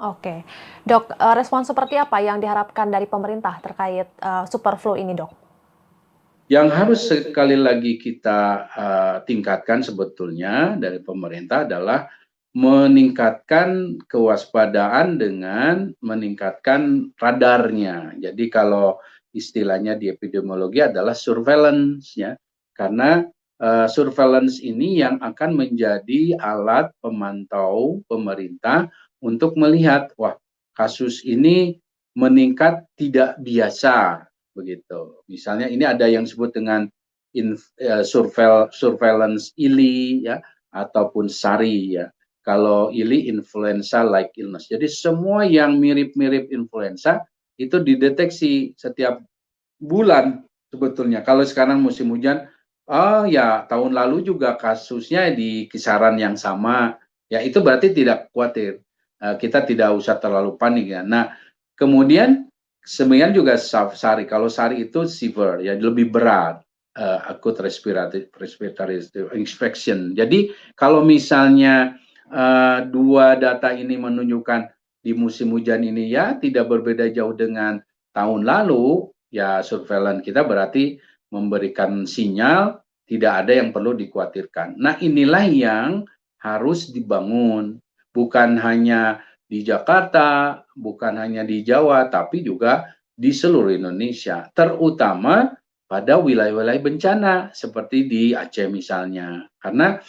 Oke. Dok, respon seperti apa yang diharapkan dari pemerintah terkait, super flu ini, Dok? Yang harus sekali lagi kita tingkatkan sebetulnya dari pemerintah adalah meningkatkan kewaspadaan dengan meningkatkan radarnya. Jadi kalau istilahnya di epidemiologi adalah surveillance ya, karena surveillance ini yang akan menjadi alat pemantau pemerintah untuk melihat, wah, kasus ini meningkat tidak biasa begitu. Misalnya ini ada yang disebut dengan surveillance ILI ya ataupun SARI ya. Kalau ILI influenza like illness. Jadi semua yang mirip-mirip influenza itu dideteksi setiap bulan sebetulnya. Kalau sekarang musim hujan, oh ya tahun lalu juga kasusnya di kisaran yang sama. Ya itu berarti tidak khawatir. Kita tidak usah terlalu panik ya. Nah, kemudian sebenarnya juga SARI. Kalau SARI itu severe, ya lebih berat, acute respiratory infection. Jadi kalau misalnya dua data ini menunjukkan di musim hujan ini ya tidak berbeda jauh dengan tahun lalu, ya surveillance kita berarti memberikan sinyal tidak ada yang perlu dikhawatirkan. Nah inilah yang harus dibangun, bukan hanya di Jakarta, bukan hanya di Jawa, tapi juga di seluruh Indonesia, terutama pada wilayah-wilayah bencana seperti di Aceh misalnya. Karena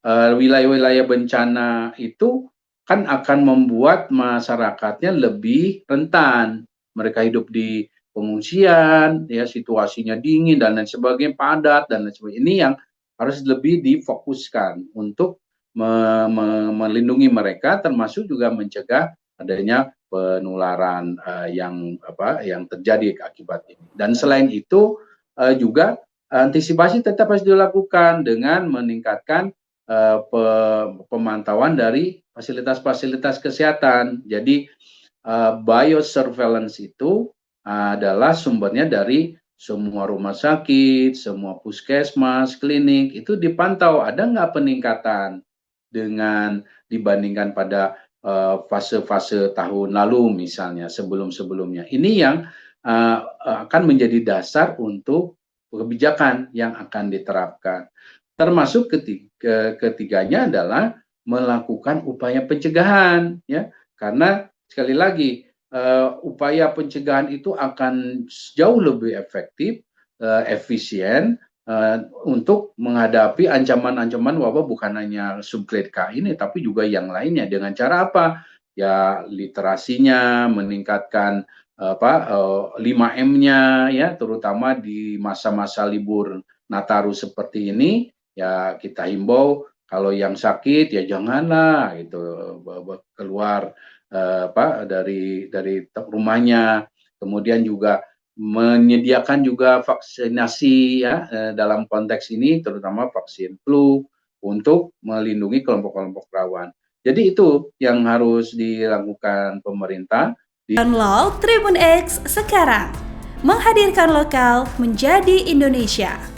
wilayah-wilayah bencana itu kan akan membuat masyarakatnya lebih rentan. Mereka hidup di pengungsian, ya situasinya dingin dan lain sebagainya, padat dan lain sebagainya. Ini yang harus lebih difokuskan untuk melindungi mereka, termasuk juga mencegah adanya penularan yang terjadi akibat ini. Dan selain itu juga antisipasi tetap harus dilakukan dengan meningkatkan pemantauan dari fasilitas-fasilitas kesehatan. Jadi biosurveillance itu adalah sumbernya dari semua rumah sakit, semua puskesmas, klinik, itu dipantau ada nggak peningkatan dengan dibandingkan pada fase-fase tahun lalu misalnya, sebelum-sebelumnya. Ini yang akan menjadi dasar untuk kebijakan yang akan diterapkan. Termasuk ketiganya adalah melakukan upaya pencegahan, ya, karena sekali lagi upaya pencegahan itu akan jauh lebih efektif, efisien untuk menghadapi ancaman-ancaman wabah bukan hanya subgrade K ini, tapi juga yang lainnya. Dengan cara apa? Ya literasinya, meningkatkan 5M-nya, ya, terutama di masa-masa libur Nataru seperti ini. Ya kita himbau kalau yang sakit ya janganlah itu keluar dari rumahnya. Kemudian juga menyediakan juga vaksinasi ya dalam konteks ini terutama vaksin flu untuk melindungi kelompok-kelompok rawan. Jadi itu yang harus dilakukan pemerintah. Download Tribun X sekarang, menghadirkan lokal menjadi Indonesia.